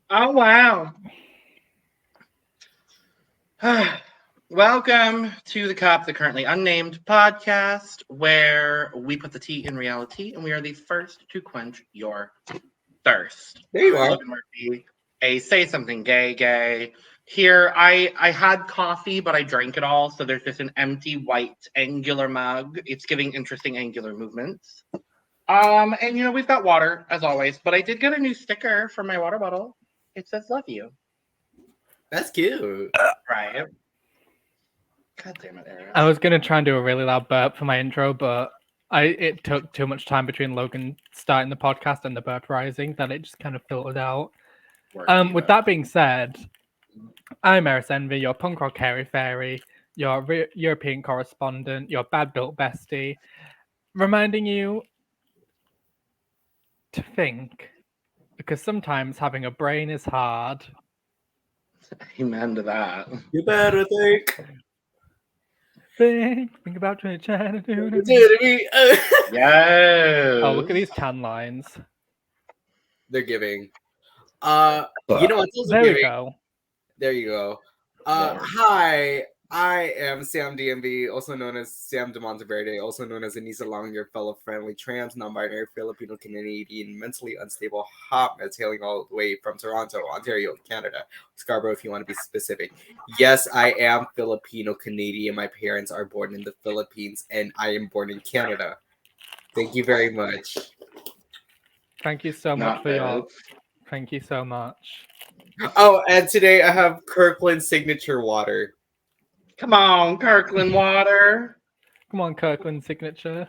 Oh, wow. Welcome to the Cup, the currently unnamed podcast, where we put the tea in reality and we are the first to quench your thirst. There you I'm are. Logan Murphy, a Say Something Gay. Here, I had coffee, but I drank it all, so there's just an empty white angular mug. It's giving interesting angular movements. And we've got water as always, but I did get a new sticker for my water bottle. It says "Love you." That's cute. Right. God damn it, Eris. I was gonna try and do a really loud burp for my intro, but it took too much time between Logan starting the podcast and the burp rising that it just kind of filtered out. With that being said, I'm Eris Envy, your punk rock hairy fairy, your European correspondent, your bad built bestie, reminding you to think, because sometimes having a brain is hard. Amen to that. You better think. Think about trying to do. Yes. Oh, look at these tan lines. They're giving. You know what? There we go. There you go. Yeah. Hi, I am Sam DMV, also known as Sam de Monteverde, also known as Anissa Long, your fellow friendly trans, non-binary, Filipino, Canadian, mentally unstable hot mess hailing all the way from Toronto, Ontario, Canada. Scarborough, if you want to be specific. Yes, I am Filipino Canadian. My parents are born in the Philippines, and I am born in Canada. Thank you very much. Thank you so much for your. Thank you so much. Oh, and today I have Kirkland signature water. Come on, Kirkland water. Come on, Kirkland signature.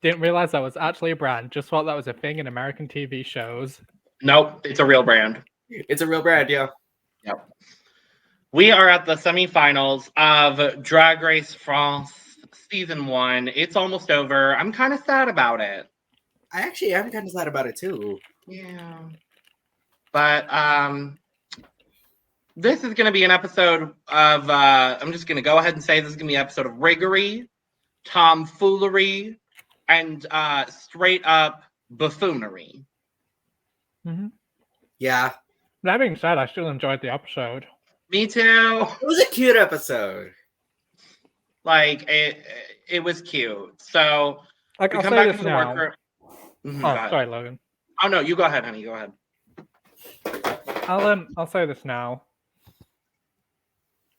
Didn't realize that was actually a brand. Just thought that was a thing in American TV shows. Nope, it's a real brand. It's a real brand, yeah. Yep. We are at the semifinals of Drag Race France season 1. It's almost over. I'm kind of sad about it. I actually am kind of sad about it too. Yeah. But this is going to be an episode of, I'm just going to go ahead and say this is going to be an episode of riggery, tomfoolery, and straight up buffoonery. Mm-hmm. Yeah. That being said, I still enjoyed the episode. Me too. It was a cute episode. Like, it was cute. So, like, we I'll come say back this into the now. workroom. Mm-hmm, oh, sorry, Logan. Oh, no, you go ahead, honey. Go ahead. I'll say this now.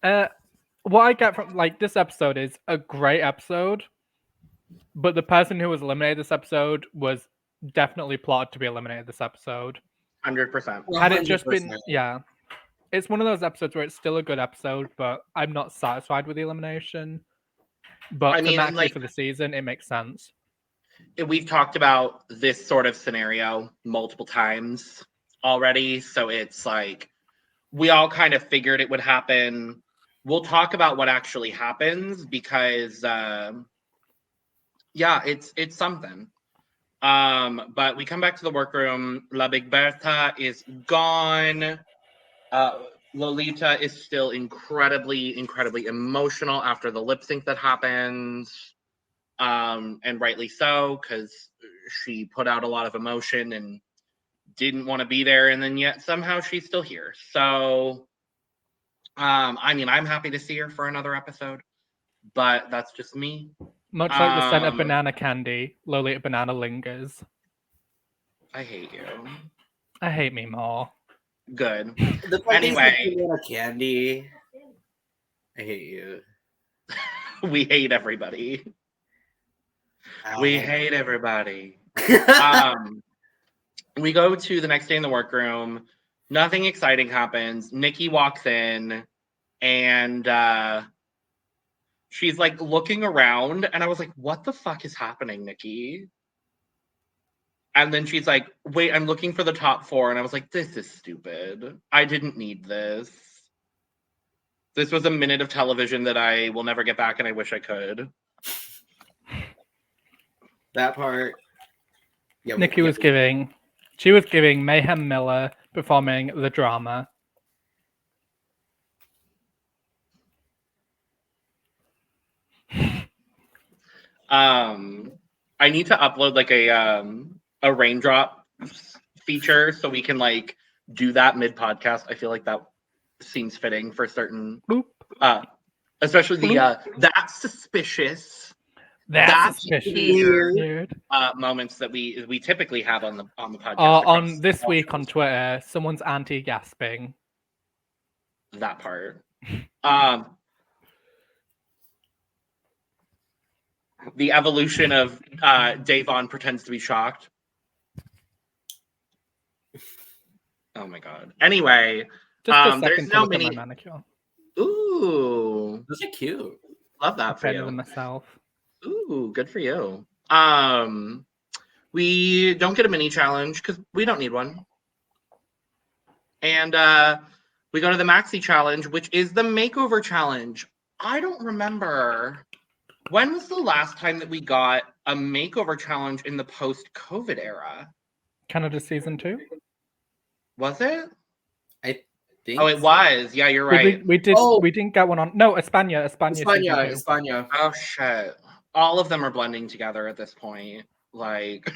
What I get from this episode is a great episode, but the person who was eliminated this episode was definitely plotted to be eliminated this episode. 100%. Had it just been, it's one of those episodes where it's still a good episode, but I'm not satisfied with the elimination. But thematically for the season, it makes sense. We've talked about this sort of scenario multiple times already, so it's like we all kind of figured it would happen. We'll talk about what actually happens because it's something. But we come back to the workroom. La Big Bertha is gone. Lolita is still incredibly emotional after the lip sync that happens. And rightly so, because she put out a lot of emotion and didn't want to be there, and then yet somehow she's still here. So, I'm happy to see her for another episode, but that's just me. Much like the scent of banana candy, Lolita Banana lingers. I hate you. I hate me more. Good. Anyway, banana candy. I hate you. We hate everybody. We hate everybody. We go to the next day in the workroom. Nothing exciting happens. Nikki walks in and she's like looking around. And I was like, what the fuck is happening, Nikki? And then she's like, wait, I'm looking for the top 4. And I was like, this is stupid. I didn't need this. This was a minute of television that I will never get back and I wish I could. That part. Yeah, Nikki was giving. She was giving Mayhem Miller performing the drama. I need to upload like a raindrop feature so we can like do that mid-podcast. I feel like that seems fitting for certain, Boop. especially the that's suspicious. That's weird moments that we typically have on the podcast. On this week on Twitter, someone's anti-gasping. That part. The evolution of Davon pretends to be shocked. Oh my god. Anyway, just a there's second no to look at mini. my manicure. Ooh, Those are cute. love that for Better you. than myself. Ooh, good for you. We don't get a mini challenge because we don't need one. And we go to the maxi challenge, which is the makeover challenge. I don't remember. When was the last time that we got a makeover challenge in the post-COVID era? Canada season 2? Was it? I think. Oh, it was. Yeah, you're right. We did. Oh. We didn't get one on. No, España season 2. España. Oh shit! All of them are blending together at this point. Like,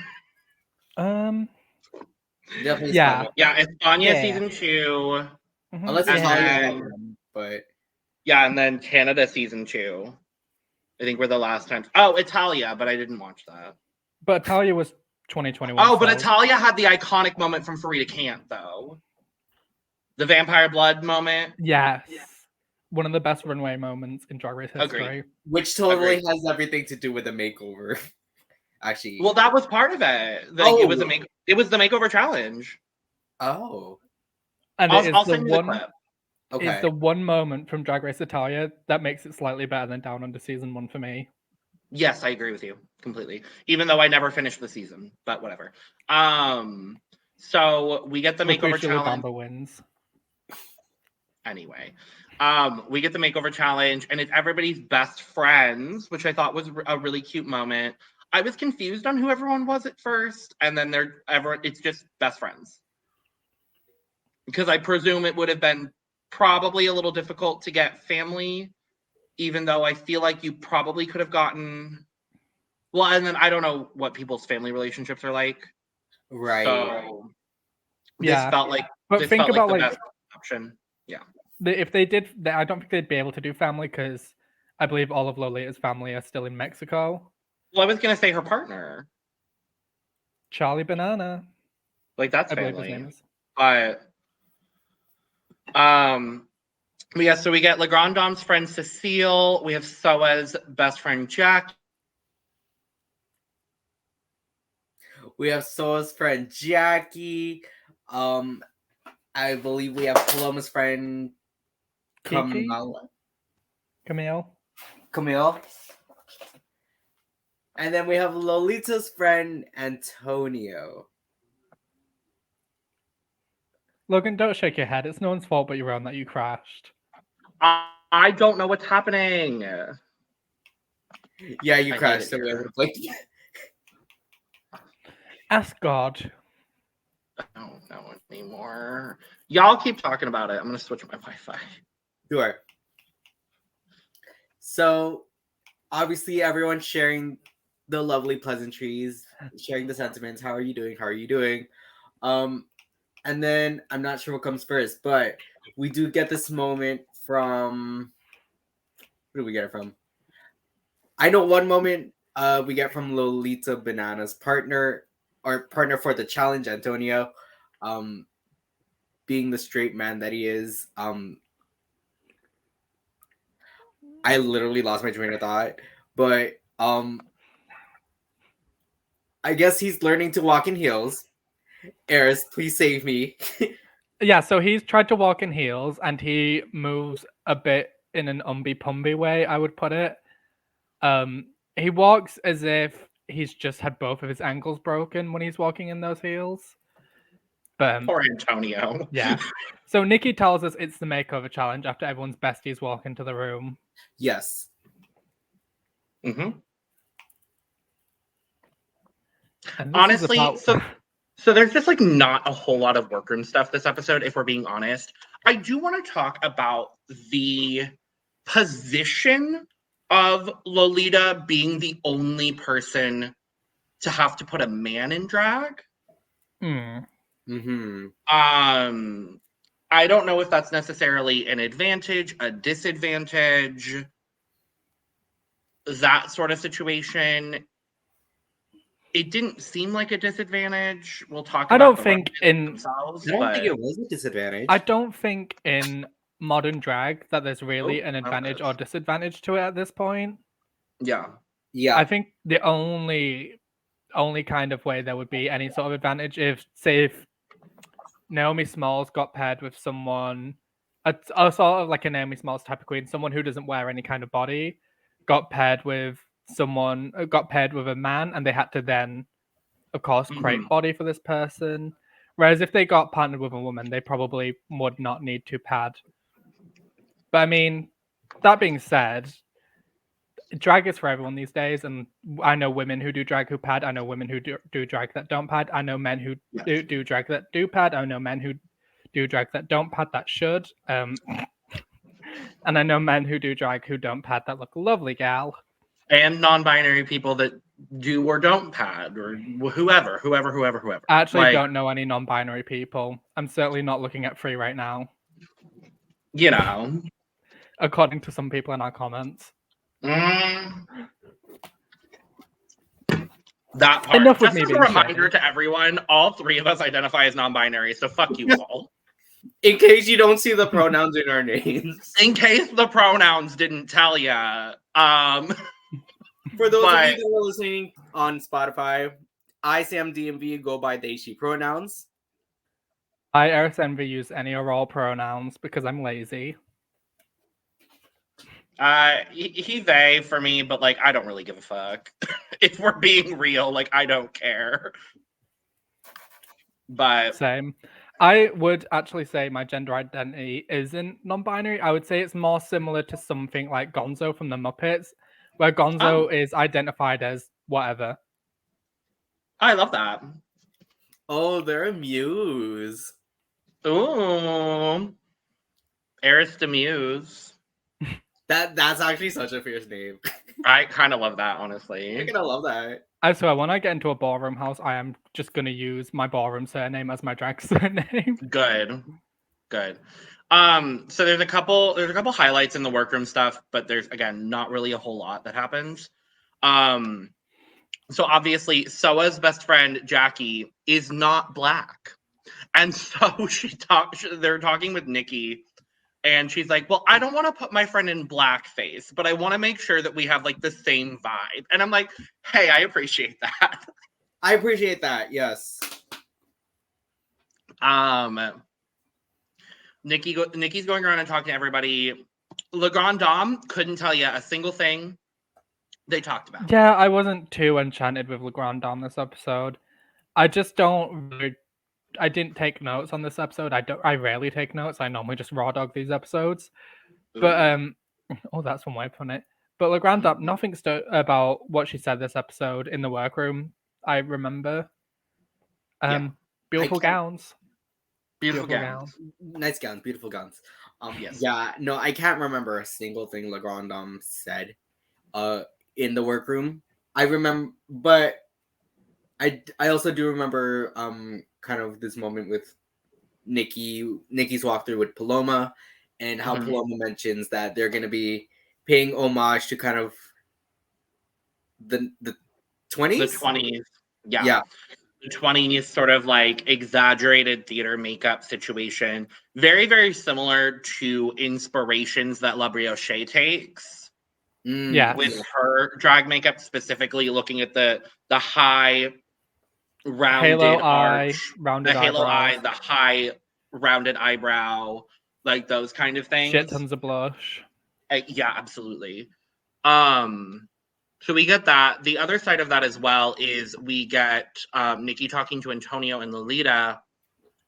Definitely Yeah. España. yeah, España Yeah. season 2. Unless And it's then- but Yeah, and then Canada season 2. I think were the last times. Oh, Italia, but I didn't watch that. But Italia was 2021. Oh, but so- Italia had the iconic moment from Farida Kant, though. The vampire blood moment. Yes. One of the best runway moments in Drag Race Agreed. history. which totally Agreed. has everything to do with the makeover. Actually. Well, that was part of it. Like, it was the makeover challenge. Oh. And I'll it is send the you the one. clip. Okay. It's the one moment from Drag Race Italia that makes it slightly better than Down Under season 1 for me. Yes, I agree with you completely. Even though I never finished the season, but whatever. So we get the makeover Lucretia challenge. Lugamba wins. Anyway, we get the makeover challenge, and it's everybody's best friends, which I thought was a really cute moment. I was confused on who everyone was at first, and then it's just best friends. Because I presume it would have been probably a little difficult to get family, even though I feel like you probably could have gotten. Well, and then I don't know what people's family relationships are like. Right. So this Yeah. felt like But this think felt about the like best option. if they did, I don't think they'd be able to do family because I believe all of Lolita's family are still in Mexico. Well, I was gonna say her partner. Charlie Banana, Like that's I believe his family. name is. But yeah, so we get La Grande Dame's friend Cecile. We have Soa's best friend Jack. We have Soa's friend Jackie. I believe we have Paloma's friend Kiki? Camille. Camille. And then we have Lolita's friend Antonio. Logan, don't shake your head. It's no one's fault but your own that you crashed. I don't know what's happening. Yeah, you I crashed, hate it so we here. have to play. Ask God. I don't know anymore. Y'all keep talking about it. I'm gonna switch my Wi-Fi. Sure. So, obviously, everyone's sharing the lovely pleasantries, sharing the sentiments. How are you doing? How are you doing? And then I'm not sure what comes first, but we do get this moment from. Who do we get it from? I know one moment we get from Lolita Banana's partner for the challenge, Antonio, being the straight man that he is. I literally lost my train of thought, but I guess he's learning to walk in heels. Eris, please save me. Yeah, so he's tried to walk in heels and he moves a bit in an umby-pumby way, I would put it. He walks as if he's just had both of his ankles broken when he's walking in those heels. But Poor Antonio. yeah. So Nikki tells us it's the makeover challenge after everyone's besties walk into the room. Yes. Mm-hmm. And this is Honestly, about- so there's just like not a whole lot of workroom stuff this episode, if we're being honest. I do want to talk about the position of Lolita being the only person to have to put a man in drag. Mm-hmm. I don't know if that's necessarily an advantage, a disadvantage, that sort of situation. It didn't seem like a disadvantage. We'll talk I about don't the think runways in themselves, I don't but think it was a disadvantage. I don't think in modern drag that there's really Oh, an I advantage like or disadvantage to it at this point. yeah. Yeah. I think the only kind of way there would be any sort of advantage if, say, if Naomi Smalls got paired with someone, a sort of like a Naomi Smalls type of queen, someone who doesn't wear any kind of body, got paired with a man, and they had to then, of course, create Mhm. body for this person. Whereas if they got partnered with a woman, they probably would not need to pad. But I mean, that being said, drag is for everyone these days, and I know women who do drag who pad. I know women who do drag that don't pad. I know men who Yes. do drag that do pad. I know men who do drag that don't pad that should. And I know men who do drag who don't pad that look lovely, gal. And non-binary people that do or don't pad, or whoever. I actually Like, don't know any non-binary people. I'm certainly not looking at free right now, you know. according to some people in our comments. Mm, that part. Enough with Just me as a being reminder shady. to everyone, all three of us identify as non-binary, so fuck you all. In case you don't see the pronouns in our names. In case the pronouns didn't tell ya. For those of But- you that are listening on Spotify, I, Sam DMV, go by they, she pronouns. I, Eris Envy, use any or all pronouns because I'm lazy. he, they for me, but like I don't really give a fuck. If we're being real, like I don't care. But Same. I would actually say my gender identity isn't non-binary. I would say it's more similar to something like Gonzo from the Muppets, where Gonzo is identified as whatever. I love that. Oh, they're a muse. Ooh. Eris de Muse. That's actually such a fierce name. I kind of love that, I honestly. kind of love that. I swear, when I get into a ballroom house, I am just going to use my ballroom surname as my drag surname. Good. So there's a couple highlights in the workroom stuff, but there's again not really a whole lot that happens. So obviously Soa's best friend Jackie is not black. And so they're talking with Nikki, and she's like, well, I don't want to put my friend in blackface, but I want to make sure that we have like the same vibe. And I'm like, hey, I appreciate that. I appreciate that, yes. Nikki's going around and talking to everybody. Grande Dame couldn't tell you a single thing they talked about. Yeah, I wasn't too enchanted with Le Grand Dame this episode. I just don't really, I didn't take notes on this episode. I rarely take notes. I normally just raw dog these episodes. But oh, that's one way of putting it. But Le Grand Dame, nothing about what she said this episode in the workroom. I remember. Beautiful gowns. Beautiful gowns. Nice gowns, beautiful gowns. Yes. Yeah, no, I can't remember a single thing Le Grand Dame said in the workroom. I remember, but I also do remember kind of this moment with Nikki's walkthrough with Paloma, and how Paloma mentions that they're going to be paying homage to kind of the 20s? The 20s. Yeah. The 20s sort of like exaggerated theater makeup situation. Very, very similar to inspirations that La Brioche takes. Yeah. With her drag makeup, specifically looking at the high rounded halo arch, eye, rounded the halo eye, eyebrows. the high rounded eyebrow, like those kind of things. Shit tons of blush. Yeah, absolutely. So we get that. The other side of that as well is we get Nikki talking to Antonio and Lolita,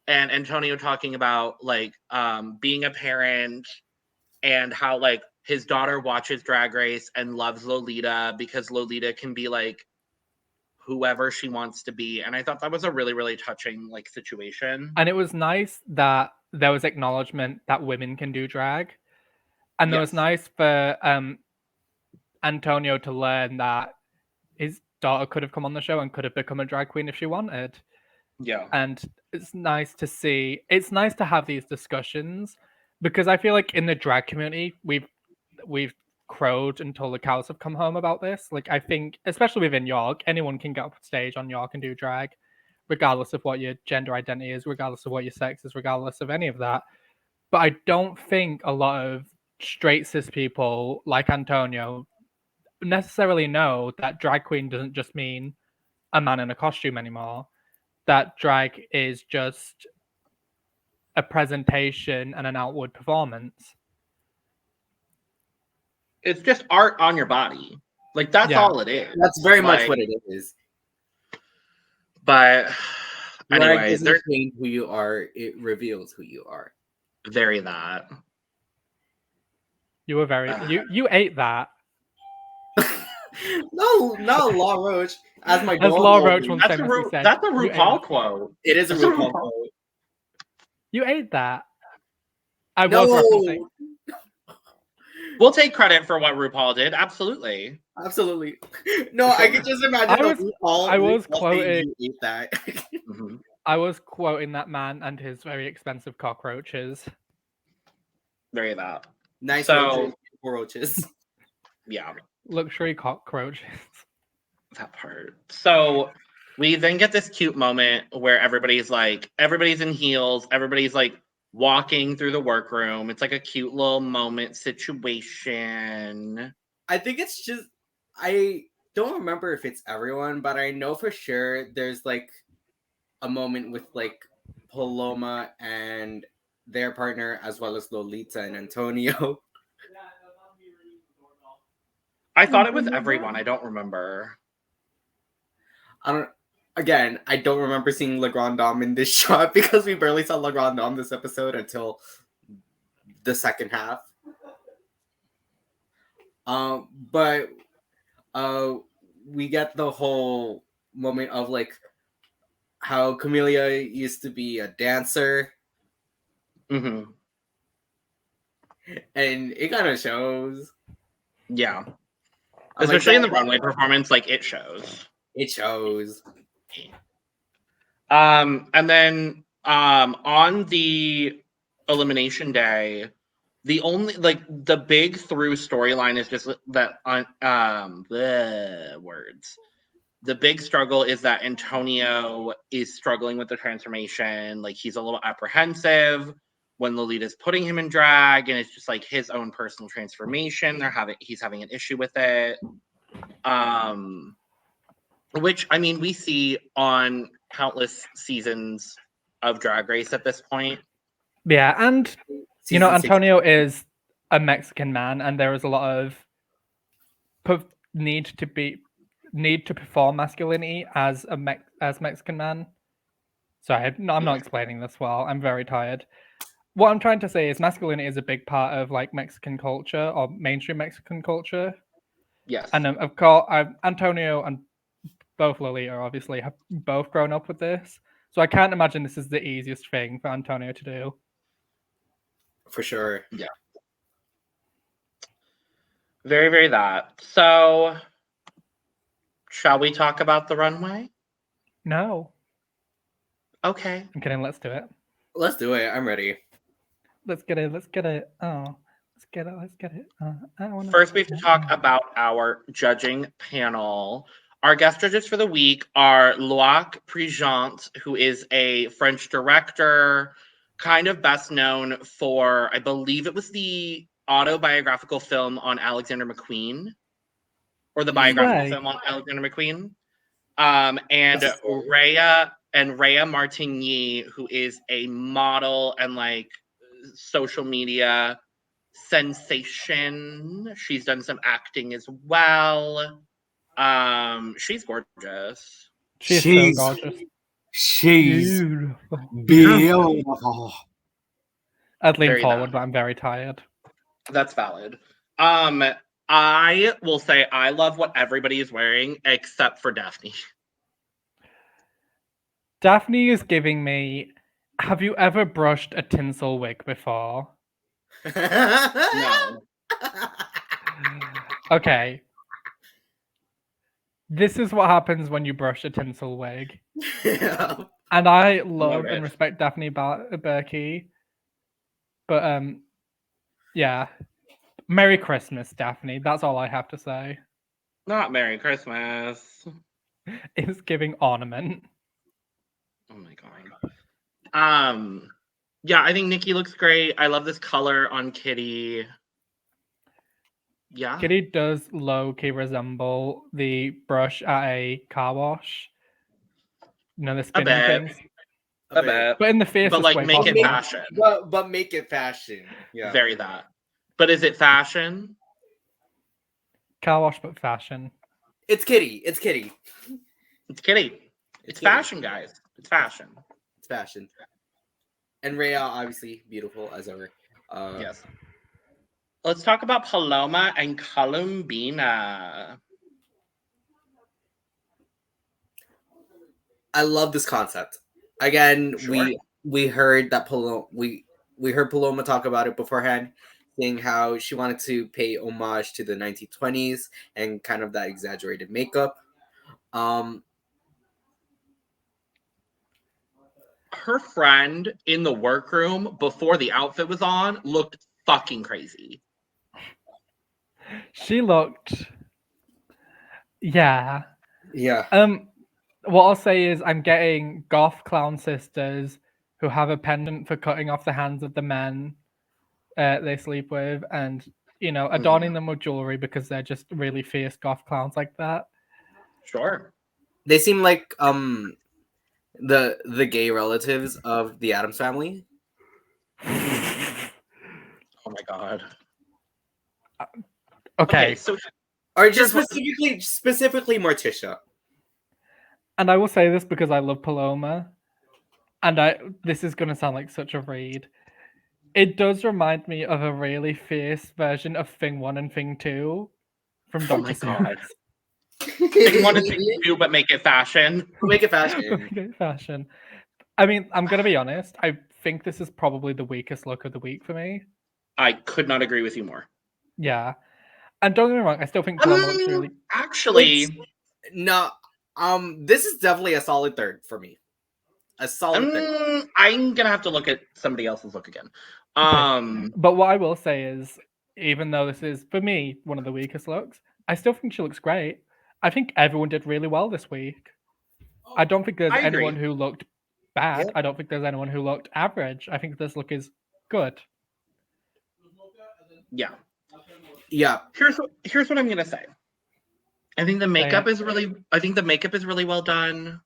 and Antonio talking about like being a parent and how like his daughter watches Drag Race and loves Lolita because Lolita can be like whoever she wants to be. And I thought that was a really, really touching like situation. And it was nice that there was acknowledgement that women can do drag. And it was nice for Antonio to learn that his daughter could have come on the show and could have become a drag queen if she wanted. Yeah. And it's nice to see. It's nice to have these discussions because I feel like in the drag community, we've crowed until the cows have come home about this. Like, I think, especially within York, anyone can get up on stage on York and do drag, regardless of what your gender identity is, regardless of what your sex is, regardless of any of that. But I don't think a lot of straight cis people like Antonio necessarily know that drag queen doesn't just mean a man in a costume anymore. That drag is just a presentation and an outward performance. It's just art on your body. Like, that's all it is. That's very much what it is. But anyway, doesn't change who you are, it reveals who you are. Very that. You were very you ate that. No, Law Roach. As Law Roach once famously said. That's a RuPaul quote. It is a RuPaul quote. You ate that. I was referencing. We'll take credit for what RuPaul did. Absolutely. No, I could just imagine I was quoting. You ate that. Mm-hmm. I was quoting that man and his very expensive cockroaches. Very that. Nice roaches. Yeah. Luxury cockroaches. That part. So we then get this cute moment where everybody's in heels, everybody's like walking through the workroom. It's like a cute little moment situation. I think it's just, I don't remember if it's everyone, but I know for sure there's like a moment with like Paloma and their partner, as well as Lolita and Antonio. I thought it was everyone. I don't remember. I don't remember seeing La Grande Dame in this shot because we barely saw La Grande Dame this episode until the second half. But we get the whole moment of like how Camellia used to be a dancer. Mm-hmm. And it kind of shows. Yeah. Especially in the runway performance, like it shows. It shows. And then on the elimination day, the big through storyline is just that the words. The big struggle is that Antonio is struggling with the transformation. Like, he's a little apprehensive when Lolita's putting him in drag, and it's just like his own personal transformation. He's having an issue with it. Which, I mean, we see on countless seasons of Drag Race at this point. Yeah, and Antonio is a Mexican man, and there is a lot of need to perform masculinity as as Mexican man. Sorry, I'm not explaining this well. I'm very tired. What I'm trying to say is masculinity is a big part of like Mexican culture or mainstream Mexican culture. Yes. And of course, Antonio and both Lolita obviously have both grown up with this. So I can't imagine this is the easiest thing for Antonio to do. For sure. Yeah. Very, very that. So, shall we talk about the runway? No. Okay. I'm kidding. Let's do it. Let's do it. I'm ready. Let's get it. Oh, let's get it. First, we have to talk about our judging panel. Our guest judges for the week are Loac Prigent, who is a French director, kind of best known for, I believe it was the autobiographical film on Alexander McQueen, or the biographical film on Alexander McQueen. And Rhea Martigny, who is a model and like social media sensation. She's done some acting as well. She's gorgeous. She's so gorgeous. She's beautiful. I'd lean forward, but I'm very tired. That's valid. I will say I love what everybody is wearing except for Daphne. Daphne is giving me, have you ever brushed a tinsel wig before? No. Okay. This is what happens when you brush a tinsel wig. And I love Love and it. respect Daphne Burkey. But yeah. Merry Christmas, Daphne. That's all I have to say. Not Merry Christmas. It's giving ornament. Oh my god. Yeah, I think Nikki looks great. I love this color on Kitty. Yeah. Kitty does low-key resemble the brush at a car wash. You know, the spinning bet. things. A bit. But in the fiercest But like way make it possible. fashion. But make it fashion. Yeah. Very that. But is it fashion? Car wash, but fashion. It's Kitty. It's Kitty. It's Kitty. It's Kitty. fashion, guys. It's fashion. It's fashion. And Rhea, obviously beautiful as ever. Yes. Let's talk about Paloma and Columbina. I love this concept. Again, Sure. we heard that we heard Paloma talk about it beforehand, saying how she wanted to pay homage to the 1920s and kind of that exaggerated makeup. Her friend in the workroom before the outfit was on looked fucking crazy. She looked. Yeah. Yeah. What I'll say is I'm getting goth clown sisters who have a pendant for cutting off the hands of the men they sleep with, and adorning them with jewelry because they're just really fierce goth clowns like that. Sure. They seem like the gay relatives of the Addams family. Oh my god. Okay, so Or just specifically Morticia. and I will say this because I love Paloma, and this is gonna sound like such a read. It does remind me of a really fierce version of Thing 1 and Thing 2 from Oh my Dr. god. Seuss. They wanted to do but make it fashion. Make it fashion. Make it fashion. I mean, I'm gonna be honest. I think this is probably the weakest look of the week for me. I could not agree with you more. Yeah, and don't get me wrong. I still think Paloma looks really. Actually, No. This is definitely a solid third for me. A solid third. I'm gonna have to look at somebody else's look again. But what I will say is, even though this is for me one of the weakest looks, I still think she looks great. I think everyone did really well this week. I don't think there's I agree. anyone who looked bad. Yeah. I don't think there's anyone who looked average. I think this look is good. Yeah. Yeah. Here's what I'm gonna say. I think the makeup is really well done.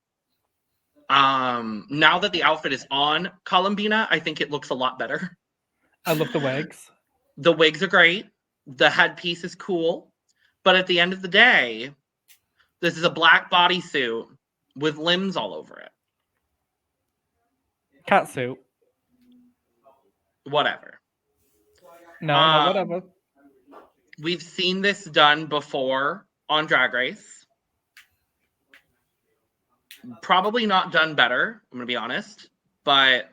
Now that the outfit is on Columbina, I think it looks a lot better. I love the wigs. The wigs are great. The headpiece is cool. But at the end of the day, this is a black bodysuit with limbs all over it. Catsuit. Whatever. No, whatever. We've seen this done before on Drag Race. Probably not done better, I'm gonna be honest. But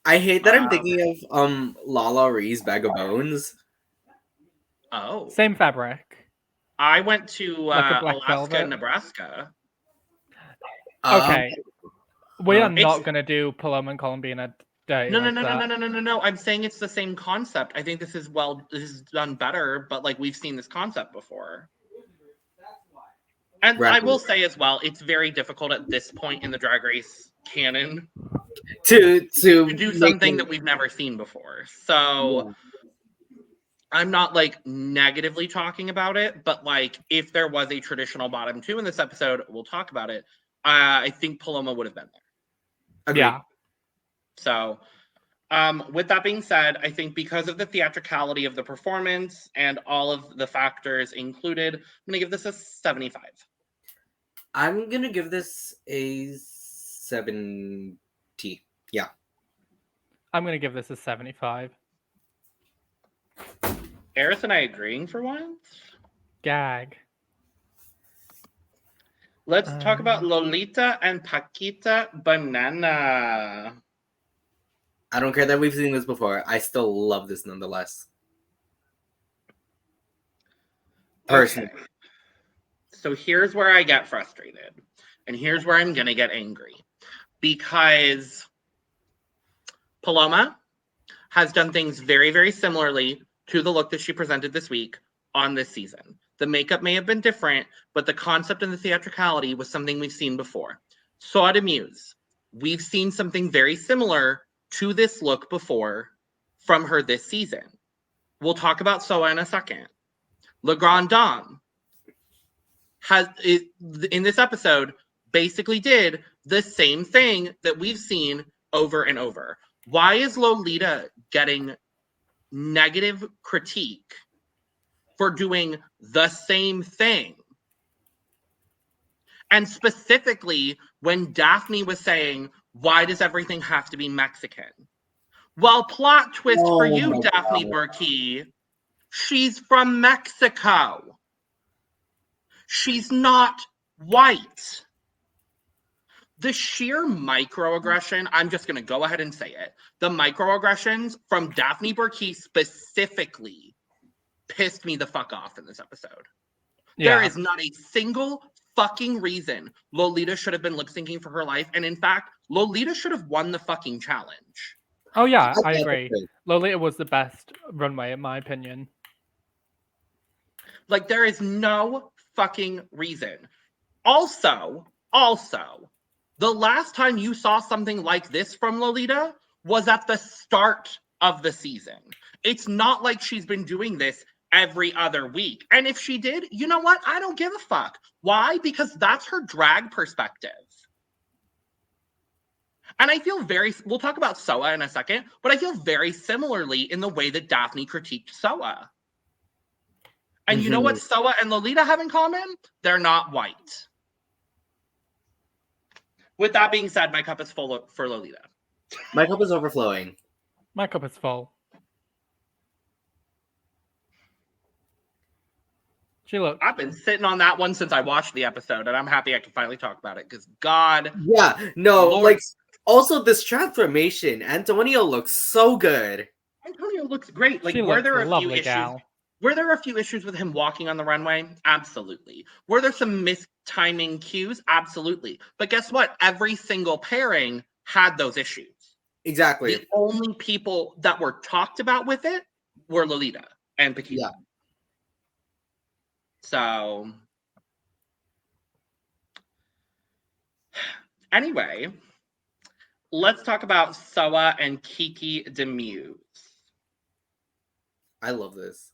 I hate that I'm thinking of Lala Ree's Bag of Bones. Oh. Same fabric. I went to Like a black Alaska velvet? and Nebraska. Okay. We are It's- not going to do Paloma and Columbina Day. No. I'm saying it's the same concept. I think this is done better, but like we've seen this concept before. And I will say as well, it's very difficult at this point in the Drag Race canon to do something that we've never seen before. So I'm not like negatively talking about it, but like if there was a traditional bottom two in this episode, we'll talk about it. I think Paloma would have been there. Agreed. Yeah. So with that being said, I think because of the theatricality of the performance and all of the factors included, I'm going to give this a 75. I'm going to give this a 70. Yeah. I'm going to give this a 75. Eris and I agreeing for once? Gag. Let's talk about Lolita and Paquita Banana. I don't care that we've seen this before. I still love this nonetheless. Personally. Okay. So here's where I get frustrated. And here's where I'm going to get angry. because Paloma has done things very, very similarly to the look that she presented this week on this season. The makeup may have been different, but the concept and the theatricality was something we've seen before. Soa de Muse, we've seen something very similar to this look before from her this season. We'll talk about Soa in a second. Grande Dame in this episode basically did the same thing that we've seen over and over. Why is Lolita getting negative critique for doing the same thing? And specifically, when Daphne was saying, why does everything have to be Mexican? Well, plot twist for you, Daphne Burkey, she's from Mexico. She's not white. The sheer microaggression, I'm just going to go ahead and say it. The microaggressions from Daphne Burkey specifically pissed me the fuck off in this episode. Yeah. There is not a single fucking reason Lolita should have been lip syncing for her life. And in fact, Lolita should have won the fucking challenge. Oh, yeah, I agree. Lolita was the best runway, in my opinion. Like, there is no fucking reason. Also, the last time you saw something like this from Lolita was at the start of the season. It's not like she's been doing this every other week. And if she did, you know what? I don't give a fuck. Why? Because that's her drag perspective. And I feel we'll talk about Soa in a second, but I feel very similarly in the way that Daphne critiqued Soa. And you know what Soa and Lolita have in common? They're not white. With that being said, my cup is full for Lolita. My cup is overflowing. My cup is full. I've been sitting on that one since I watched the episode, and I'm happy I can finally talk about it, because God... Yeah, no, Lord, like, also this transformation, Antonio looks so good. Antonio looks great. Like, were there a few issues... Gal. Were there a few issues with him walking on the runway? Absolutely. Were there some mistiming cues? Absolutely. But guess what? Every single pairing had those issues. Exactly. The only people that were talked about with it were Lolita and Paquita. Yeah. So, anyway, let's talk about Soa and Kiki de Muse. I love this.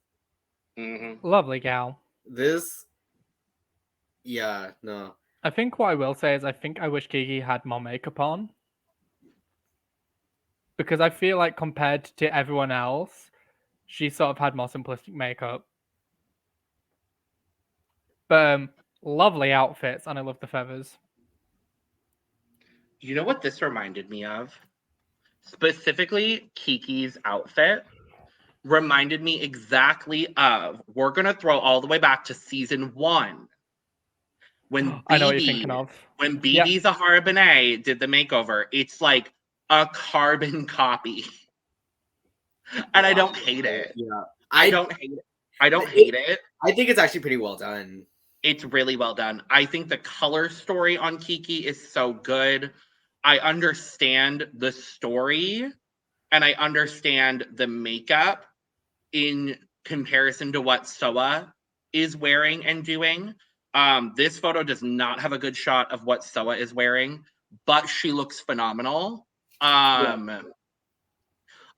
Mm-hmm. Lovely gal. This, yeah, no. I think what I will say is I wish Kiki had more makeup on. Because I feel like compared to everyone else, she sort of had more simplistic makeup. But lovely outfits, and I love the feathers. You know what this reminded me of? Specifically, Kiki's outfit reminded me exactly of, we're going to throw all the way back to season 1. When BB, I know what you're thinking of. When BB Zahara Benet did the makeover, it's like a carbon copy. And I don't hate it. Yeah. I don't hate it. I don't hate it. I think it's actually pretty well done. It's really well done. I think the color story on Kiki is so good. I understand the story and I understand the makeup in comparison to what Soa is wearing and doing. This photo does not have a good shot of what Soa is wearing, but she looks phenomenal. I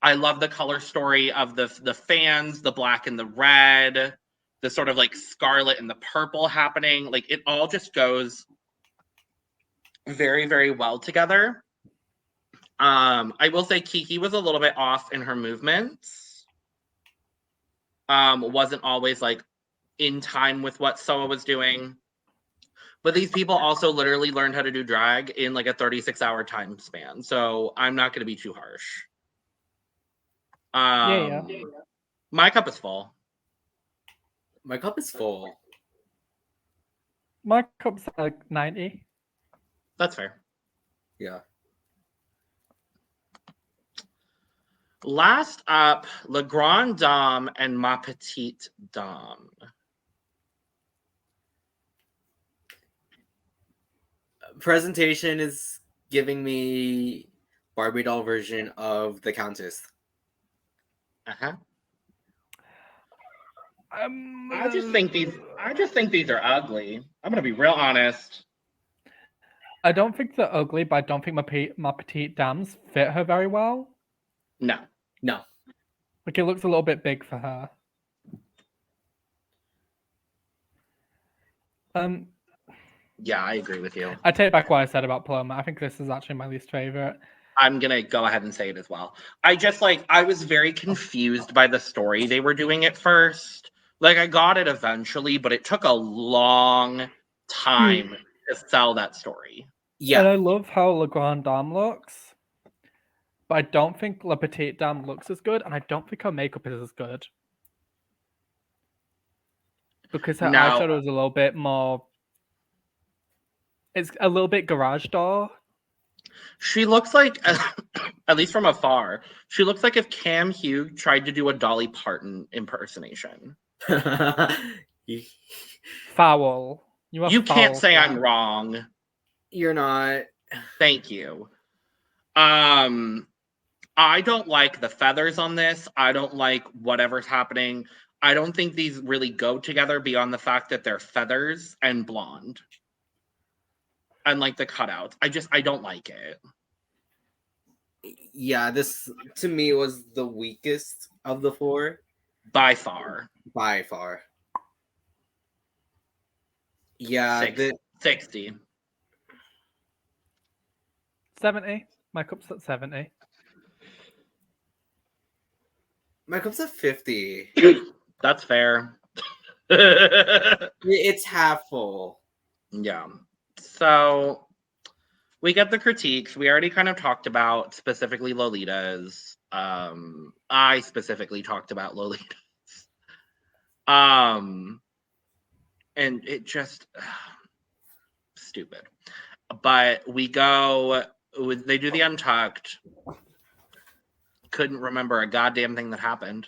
love the color story of the fans, the black and the red, the sort of like scarlet and the purple happening. Like, it all just goes very, very well together. I will say Kiki was a little bit off in her movements. Wasn't always like in time with what Soa was doing. But these people also literally learned how to do drag in like a 36-hour time span. So I'm not going to be too harsh. My cup is full. My cup is full. My cup's like 90. That's fair. Yeah. Last up, Le Grande Dame and Ma Petite Dame. Presentation is giving me Barbie doll version of the Countess. Uh-huh. I I just think these are ugly. I'm gonna be real honest. I don't think they're ugly, but I don't think my petite dames fit her very well. No. No. Like, it looks a little bit big for her. Yeah, I agree with you. I take back what I said about Paloma. I think this is actually my least favorite. I'm gonna go ahead and say it as well. I was very confused by the story they were doing at first. Like, I got it eventually, but it took a long time to sell that story. Yeah. And I love how Le Grande Dame looks, but I don't think La Petite Dame looks as good, and I don't think her makeup is as good. Because her eyeshadow is a little bit more... It's a little bit garage door. She looks like, at least from afar, she looks like if Cam Hugh tried to do a Dolly Parton impersonation. Foul. You can't say I'm wrong. You're not. Thank you. I don't like the feathers on this. I don't like whatever's happening. I don't think these really go together beyond the fact that they're feathers and blonde. And like the cutouts. I don't like it. Yeah, this to me was the weakest of the four. By far. By far. Yeah, 60. 70. My cup's at 70. my cup's at 50. That's fair. It's half full. Yeah. So we get the critiques. We already kind of talked about specifically Lolita's. I specifically talked about Lolita's. And it just stupid. But we go. They do the Untucked. Couldn't remember a goddamn thing that happened.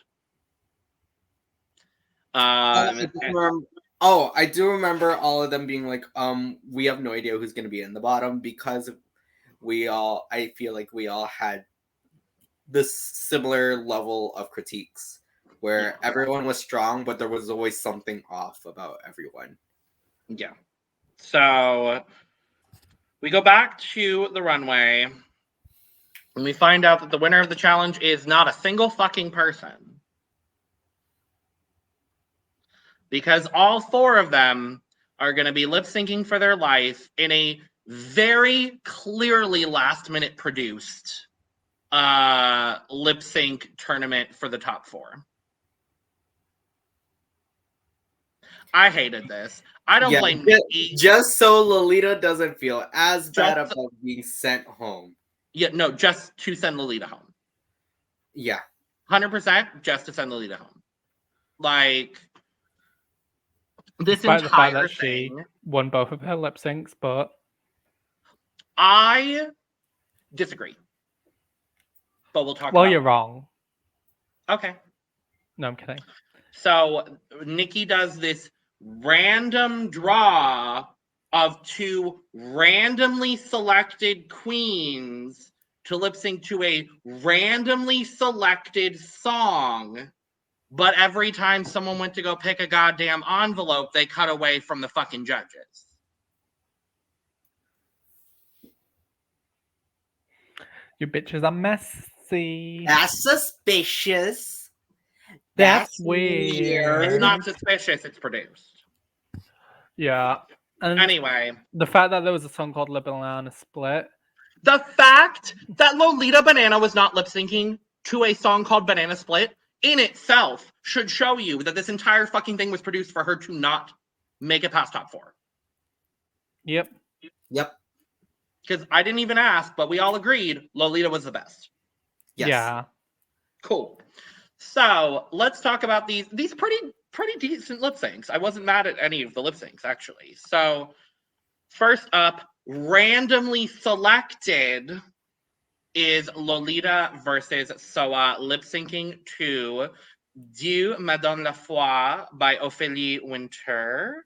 I do remember all of them being like, we have no idea who's going to be in the bottom because I feel like we all had this similar level of critiques where everyone was strong, but there was always something off about everyone. Yeah. So we go back to the runway and we find out that the winner of the challenge is not a single fucking person. Because all four of them are going to be lip syncing for their life in a very clearly last minute produced lip sync tournament for the top four. I hated this. I don't blame Nikki. Just so Lolita doesn't feel as bad about being sent home. Yeah, no, just to send Lolita home. Yeah. 100% just to send Lolita home. Like, this Despite entire the fact that thing. She won both of her lip syncs, but I disagree. But we'll talk well, about you're wrong. Okay. No, I'm kidding. So Nikki does this random draw of two randomly selected queens to lip sync to a randomly selected song. But every time someone went to go pick a goddamn envelope, they cut away from the fucking judges. You bitches are messy. That's suspicious. That's weird. It's not suspicious, it's produced. Yeah. And anyway. The fact that there was a song called La Banana Split. The fact that Lolita Banana was not lip syncing to a song called Banana Split in itself should show you that this entire fucking thing was produced for her to not make it past top four. Yep. Because I didn't even ask, but we all agreed Lolita was the best. Yes. Yeah. Cool. So let's talk about these pretty decent lip syncs. I wasn't mad at any of the lip syncs, actually. So first up, randomly selected is Lolita versus Soa lip syncing to Dieu me donne la foi by Ophélie Winter.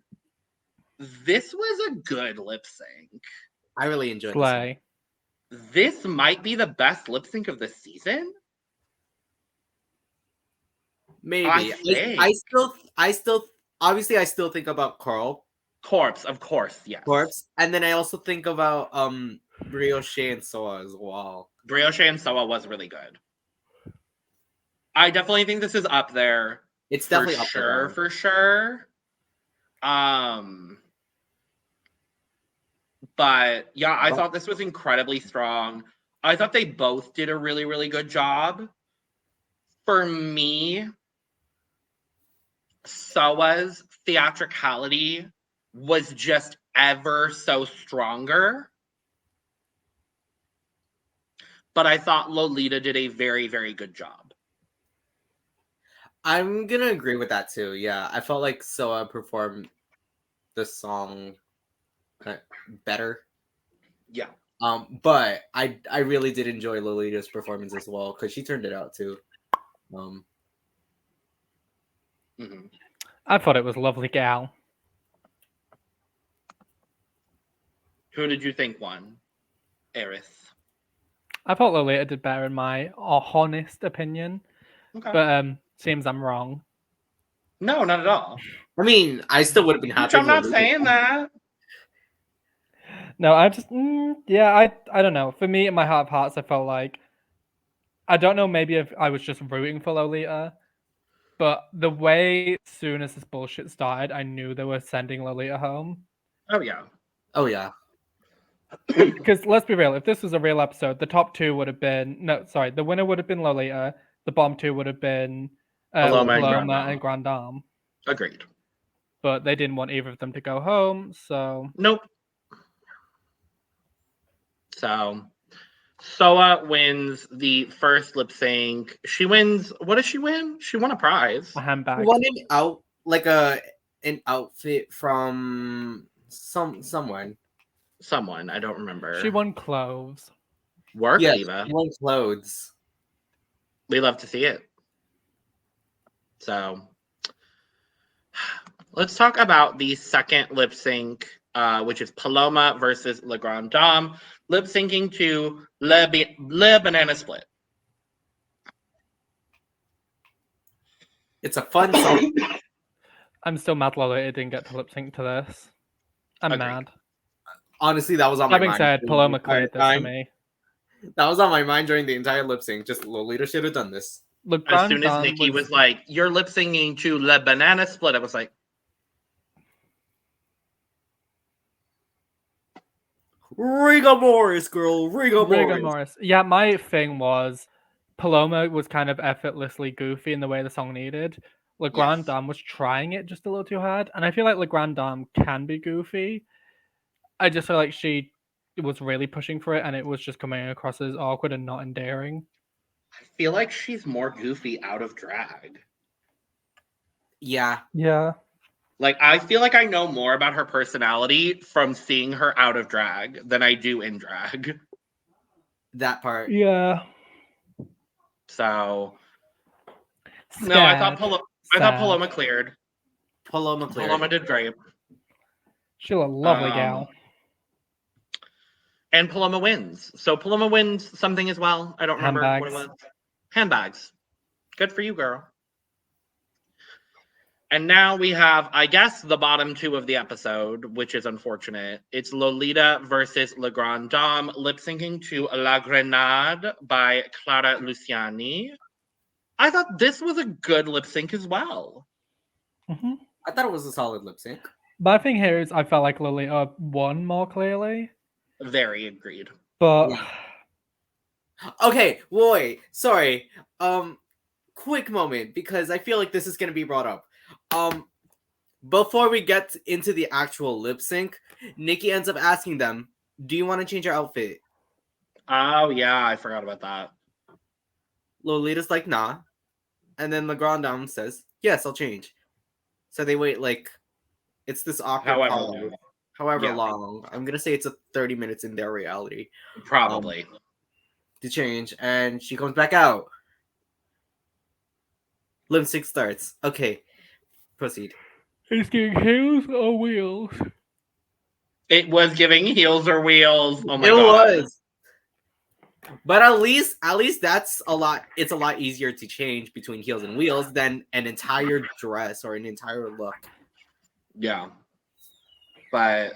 This was a good lip sync. I really enjoyed Slay. this might be the best lip sync of the season. Maybe. I still obviously I still think about Carl. Corpse, of course, yes. Corpse. And then I also think about Brioche and Soa as well. Brioche and Soa was really good. I definitely think this is up there. It's definitely up there. For sure. But yeah, I thought this was incredibly strong. I thought they both did a really, really good job. For me, Soa's theatricality was just ever so stronger. But I thought Lolita did a very, very good job. I'm gonna agree with that too. Yeah, I felt like Soa performed the song better. Yeah. But I really did enjoy Lolita's performance as well because she turned it out too. I thought it was a lovely gal. Who did you think won? Eris. I thought Lolita did better in my honest opinion. Okay. But seems I'm wrong. No, not at all. I mean, I still would have been happy. I'm not saying that. No, I just I don't know. For me, in my heart of hearts, I felt like I don't know. Maybe if I was just rooting for Lolita, but the way as soon as this bullshit started, I knew they were sending Lolita home. Oh yeah. Because let's be real, if this was a real episode, the top two would have been the winner would have been Lolita. The bottom two would have been Paloma and Grande Dame. Agreed. But they didn't want either of them to go home, so nope. So Soa wins the first lip sync. She wins. What does she win? She won a prize. A handbag. She won an outfit from someone. Someone, I don't remember. She won clothes. Work, yeah, Eva. She won clothes. We love to see it. So let's talk about the second lip sync, which is Paloma versus Le Grande Dame, lip syncing to Le Banana Split. It's a fun song. I'm still mad Lolita didn't get to lip sync to this. I'm mad. Honestly, that was on my mind. Having said, Paloma cleared this for me. That was on my mind during the entire lip sync. Just Lolita should have done this. As soon as Nikki was like, "You're lip syncing to Le Banana Split," I was like, "Rigor Morris, girl, rigor Morris." Yeah, my thing was Paloma was kind of effortlessly goofy in the way the song needed. Le Grande Dame was trying it just a little too hard, and I feel like Le Grande Dame can be goofy. I just feel like she was really pushing for it, and it was just coming across as awkward and not endearing. I feel like she's more goofy out of drag. Yeah. Like, I feel like I know more about her personality from seeing her out of drag than I do in drag. That part. Yeah. So. Sad. No, I thought Paloma cleared. Paloma did great. She's a lovely gal. And Paloma wins. So Paloma wins something as well. I don't remember what it was. Handbags. Good for you, girl. And now we have, I guess, the bottom two of the episode, which is unfortunate. It's Lolita versus Le Grande Dame, lip syncing to La Grenade by Clara Luciani. I thought this was a good lip sync as well. Mm-hmm. I thought it was a solid lip sync. My thing here is I felt like Lolita won more clearly. Very agreed. But okay, wait, sorry. Quick moment, because I feel like this is gonna be brought up. Before we get into the actual lip sync, Nikki ends up asking them, "Do you want to change your outfit?" Oh yeah, I forgot about that. Lolita's like, "Nah," and then Le Grande Dame says, "Yes, I'll change." So they wait like it's this awkward however long. I'm gonna say it's a 30 minutes in their reality. Probably. To change, and she comes back out. Lip sync starts. Okay. Proceed. It's giving heels or wheels? It was giving heels or wheels. Oh my god. It was. But at least that's a lot. It's a lot easier to change between heels and wheels than an entire dress or an entire look. Yeah. But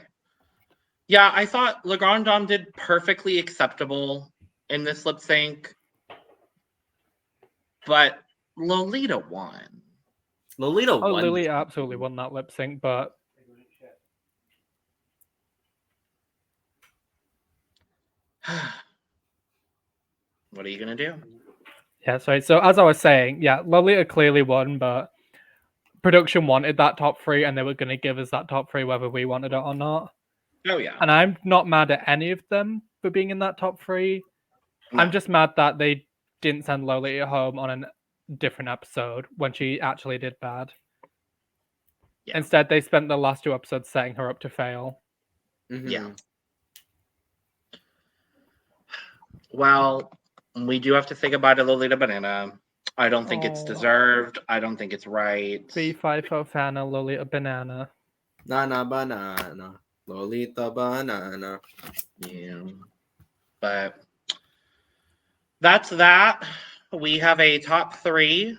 yeah, I thought Le Grande Dame did perfectly acceptable in this lip sync. But Lolita won. Lolita won. Lily absolutely won that lip sync, but what are you gonna do? yeah, sorry. So as I was saying, yeah, Lolita clearly won, but production wanted that top 3, and they were going to give us that top 3 whether we wanted it or not. Oh yeah. And I'm not mad at any of them for being in that top 3. No. I'm just mad that they didn't send Lolita home on a different episode when she actually did bad. Yeah. Instead, they spent the last 2 episodes setting her up to fail. Mm-hmm. Yeah. Well, we do have to say goodbye to Lolita Banana. I don't think it's deserved. I don't think it's right. B5 Fofana, Lolita Banana. Nana banana. Lolita banana. Yeah. But that's that. We have a top 3.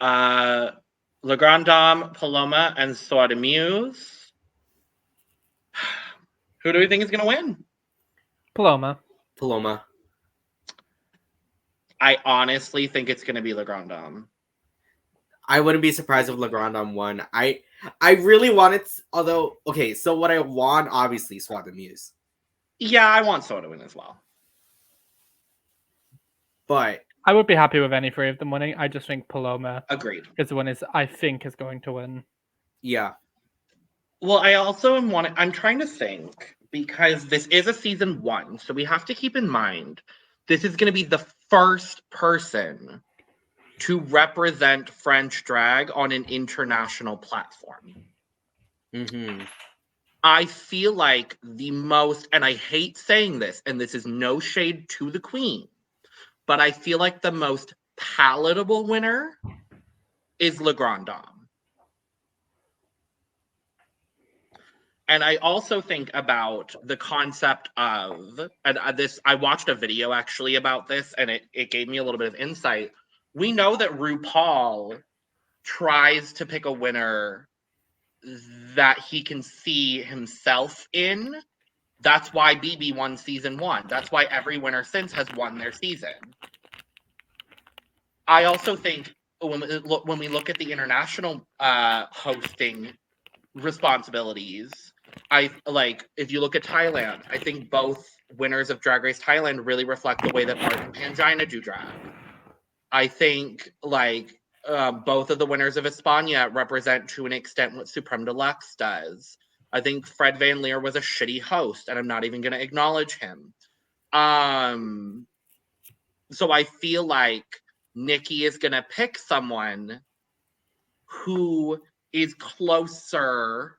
Le Grande Dame, Paloma, and Soa de Muse. Who do we think is going to win? Paloma. I honestly think it's going to be Le Grande Dame. I wouldn't be surprised if Le Grande Dame won. I really want it. Although, okay, so what I want, obviously, Soa de Muse. Yeah, I want Soa to win as well. But I would be happy with any 3 of them winning. I just think Paloma Agreed. is the one I think is going to win. Yeah. Well, I also I'm trying to think, because this is a season 1, so we have to keep in mind this is going to be the first person to represent French drag on an international platform. Mm-hmm. I feel like the most, and I hate saying this, and this is no shade to the queen, but I feel like the most palatable winner is Le Grande Dame. And I also think about the concept of, and I watched a video actually about this, and it gave me a little bit of insight. We know that RuPaul tries to pick a winner that he can see himself in. That's why BB won season 1. That's why every winner since has won their season. I also think when we look at the international hosting responsibilities, if you look at Thailand, I think both winners of Drag Race Thailand really reflect the way that Art and Pangina do drag. I think both of the winners of España represent to an extent what Supreme Deluxe does. I think Fred Van Leer was a shitty host, and I'm not even going to acknowledge him. So I feel like Nikki is going to pick someone who is closer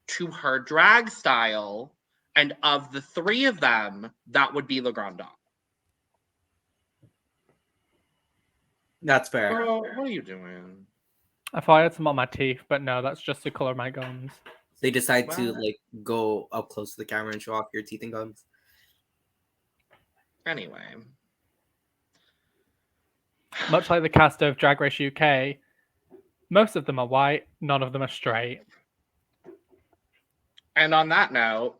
to her drag style, and of the 3 of them, that would be Le Grande Dame. That's fair. Girl, what are you doing? I thought I had some on my teeth, but no, that's just the color of my gums. They decide to go up close to the camera and show off your teeth and gums. Anyway. Much like the cast of Drag Race UK, most of them are white, none of them are straight. And on that note,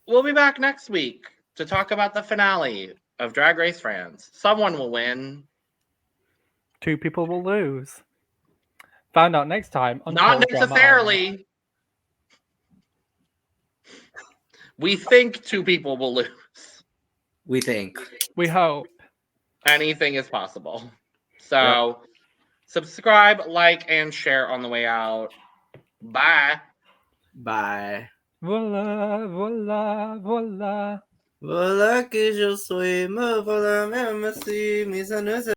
we'll be back next week to talk about the finale of Drag Race France. Someone will win. 2 people will lose. Find out next time on Not necessarily. We think 2 people will lose. We think. We hope. Anything is possible. So, subscribe, like, and share on the way out. Bye. Bye. Voila, voila, voila. Voilà que je suis, me voilà même si mes années